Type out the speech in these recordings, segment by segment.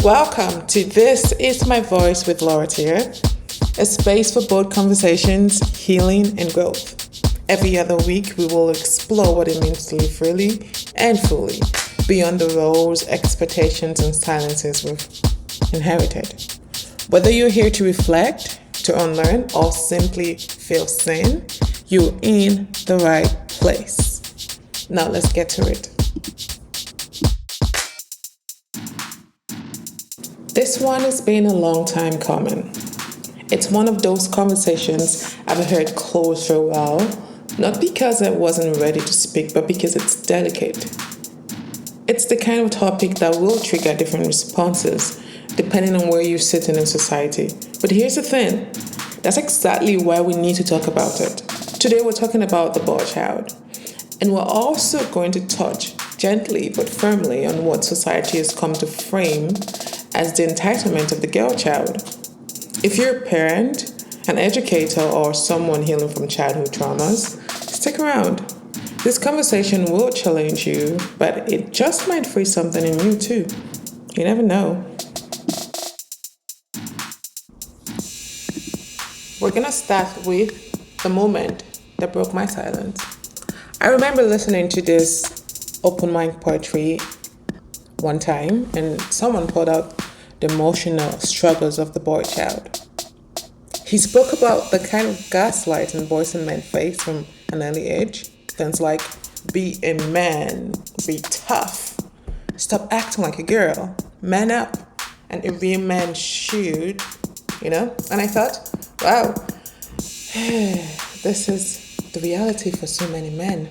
Welcome to This Is My Voice with Lora Tia, a space for bold conversations, healing, and growth. Every other week, we will explore what it means to live freely and fully, beyond the roles, expectations, and silences we've inherited. Whether you're here to reflect, to unlearn, or simply feel seen, you're in the right place. Now let's get to it. This one has been a long time coming. It's one of those conversations I've heard close for a while, not because I wasn't ready to speak, but because it's delicate. It's the kind of topic that will trigger different responses, depending on where you're sitting in society. But here's the thing, that's exactly why we need to talk about it. Today we're talking about the boy child. And we're also going to touch gently but firmly on what society has come to frame as the entitlement of the girl child. If you're a parent, an educator, or someone healing from childhood traumas, stick around. This conversation will challenge you, but it just might free something in you too. You never know. We're gonna start with the moment that broke my silence. I remember listening to this open mic poetry one time, and someone put out the emotional struggles of the boy child. He spoke about the kind of gaslighting boys and men face from an early age. Things like, be a man, be tough, stop acting like a girl, man up, and a real man should, And I thought, wow, this is the reality for so many men.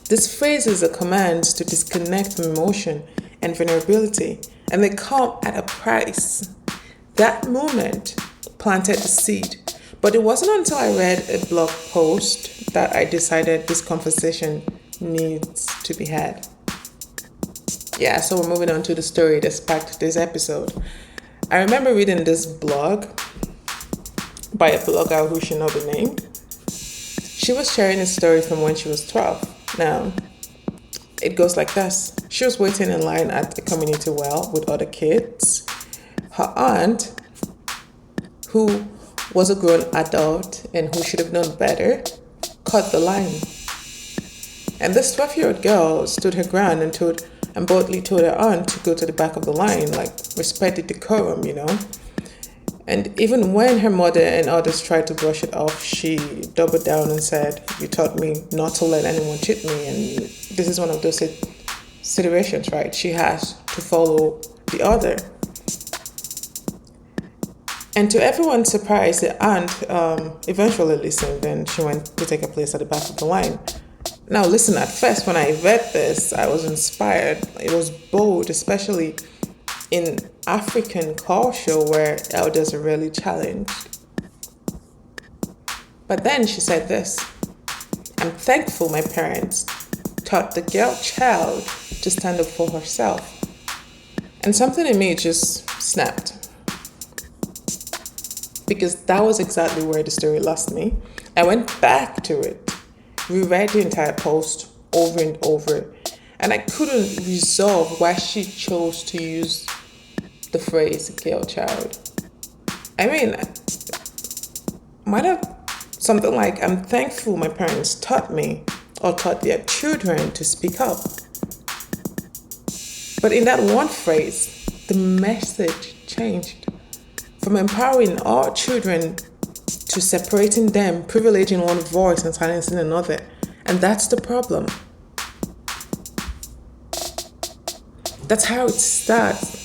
This phrase is a command to disconnect from emotion and vulnerability, and they come at a price. That moment planted the seed, but it wasn't until I read a blog post that I decided this conversation needs to be had. Yeah, so we're moving on to the story that sparked this episode. I remember reading this blog by a blogger who should not be named. She was sharing a story from when she was 12. Now, it goes like this. She was waiting in line at a community well with other kids. Her aunt, who was a grown adult and who should have known better, cut the line. And this 12-year-old girl stood her ground and boldly told her aunt to go to the back of the line, like respect the decorum, And even when her mother and others tried to brush it off, she doubled down and said, "You taught me not to let anyone cheat me." And this is one of those situations, right? She has to follow the order. And to everyone's surprise, the aunt eventually listened and she went to take a place at the back of the line. Now listen, at first when I read this, I was inspired. It was bold, especially in African culture where elders are really challenged. But then she said this, "I'm thankful my parents taught the girl child to stand up for herself." And something in me just snapped. Because that was exactly where the story lost me. I went back to it, reread the entire post over and over, and I couldn't resolve why she chose to use the phrase girl child. I mean, might have something like, "I'm thankful my parents taught me or taught their children to speak up." But in that one phrase, the message changed from empowering all children to separating them, privileging one voice and silencing another. And that's the problem. That's how it starts.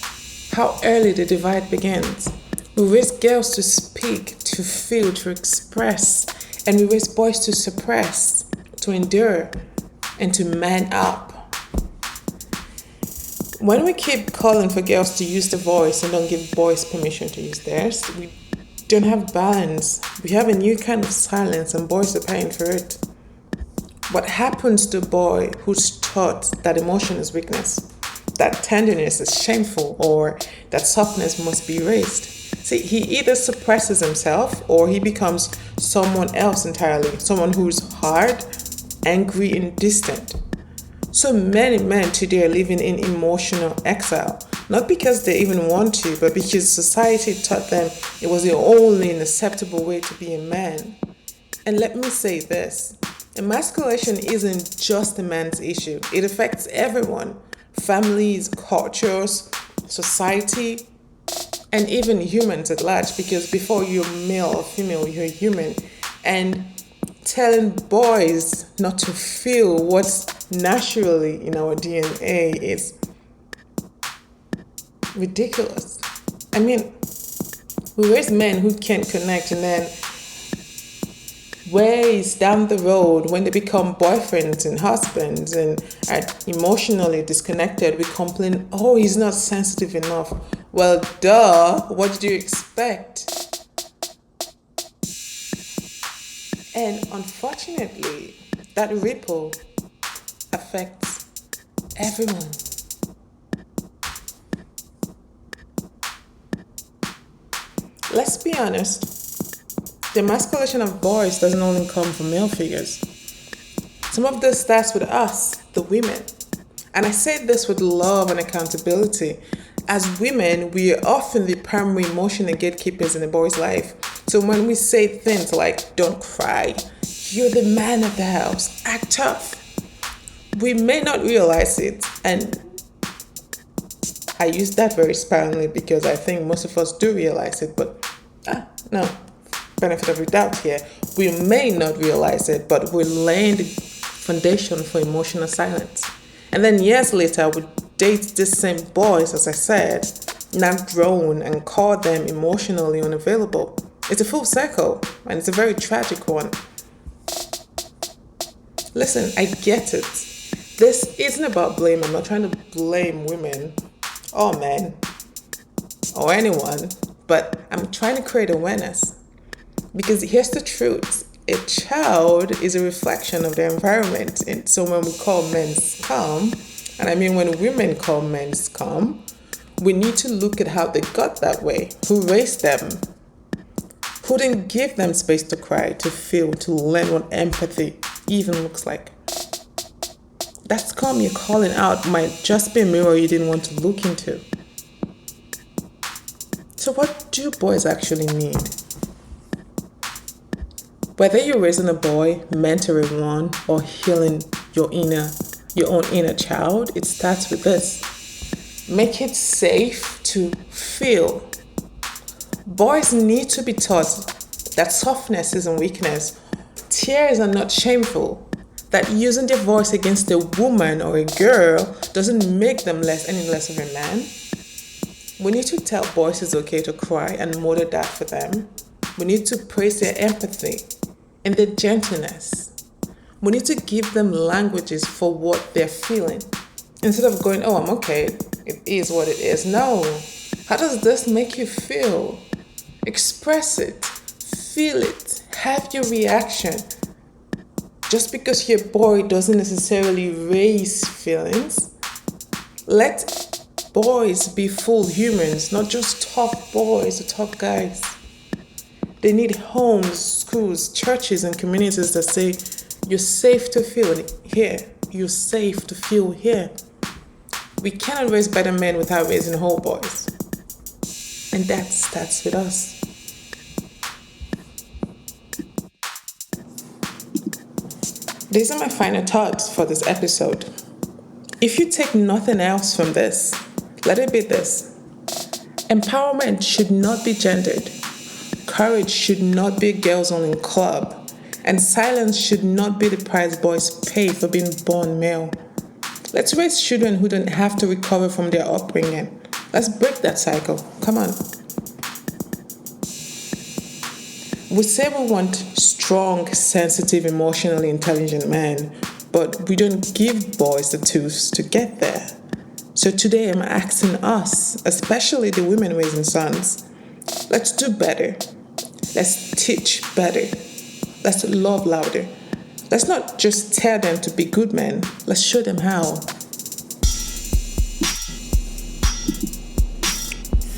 How early the divide begins. We raise girls to speak, to feel, to express, and we raise boys to suppress, to endure, and to man up. When we keep calling for girls to use the voice and don't give boys permission to use theirs, we don't have balance. We have a new kind of silence and boys are paying for it. What happens to a boy who's taught that emotion is weakness, that tenderness is shameful, or that softness must be raised? See, he either suppresses himself or he becomes someone else entirely, someone who's hard, angry, and distant. So many men today are living in emotional exile, Not because they even want to, but because society taught them it was the only and acceptable way to be a man. And let me say this, emasculation isn't just a man's issue. It affects everyone. Families, cultures, society, and even humans at large, because before you're male or female, you're human. And telling boys not to feel what's naturally in our DNA is ridiculous. I mean, we raise men who can't connect, and then ways down the road, when they become boyfriends and husbands and are emotionally disconnected, we complain, oh, he's not sensitive enough. Well, duh, what did you expect? And unfortunately, that ripple affects everyone. Let's be honest. The emasculation of boys doesn't only come from male figures. Some of this starts with us, the women. And I say this with love and accountability. As women, we are often the primary emotion and gatekeepers in a boy's life. So when we say things like, don't cry, you're the man of the house, act tough, we may not realize it. And I use that very sparingly because I think most of us do realize it, but no. Benefit of the doubt here. We may not realize it, but we're laying the foundation for emotional silence. And then years later, we date these same boys, as I said, now grown, and call them emotionally unavailable. It's a full circle, and it's a very tragic one. Listen, I get it. This isn't about blame. I'm not trying to blame women or men or anyone, but I'm trying to create awareness. Because here's the truth. A child is a reflection of their environment. And so when we call men scum, and I mean when women call men scum, we need to look at how they got that way, who raised them, who didn't give them space to cry, to feel, to learn what empathy even looks like. That scum you're calling out might just be a mirror you didn't want to look into. So what do boys actually need? Whether you're raising a boy, mentoring one, or healing your own inner child, it starts with this. Make it safe to feel. Boys need to be taught that softness isn't weakness. Tears are not shameful. That using their voice against a woman or a girl doesn't make them any less of a man. We need to tell boys it's okay to cry and model that for them. We need to praise their empathy and their gentleness. We need to give them languages for what they're feeling. Instead of going, oh, I'm okay, it is what it is. No. How does this make you feel? Express it. Feel it. Have your reaction. Just because your boy doesn't necessarily raise feelings, let boys be full humans, not just tough boys or tough guys. They need homes, schools, churches, and communities that say, you're safe to feel here. You're safe to feel here. We cannot raise better men without raising whole boys. And that starts with us. These are my final thoughts for this episode. If you take nothing else from this, let it be this. Empowerment should not be gendered. Courage should not be a girls only club. And silence should not be the price boys pay for being born male. Let's raise children who don't have to recover from their upbringing. Let's break that cycle. Come on. We say we want strong, sensitive, emotionally intelligent men, but we don't give boys the tools to get there. So today I'm asking us, especially the women raising sons, let's do better. Let's teach better. Let's love louder. Let's not just tell them to be good men. Let's show them how.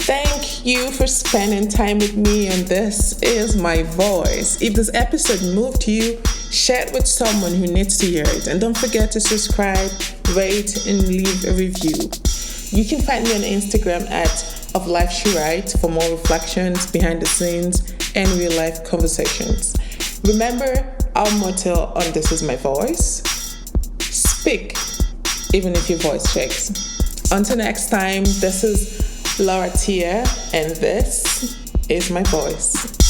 Thank you for spending time with me, and this is my voice. If this episode moved you, share it with someone who needs to hear it. And don't forget to subscribe, rate, and leave a review. You can find me on Instagram at Of Life She Writes for more reflections, behind the scenes, and real life conversations. Remember our motto on This Is My Voice: speak, even if your voice shakes. Until next time, this is Lora Tia, and this is my voice.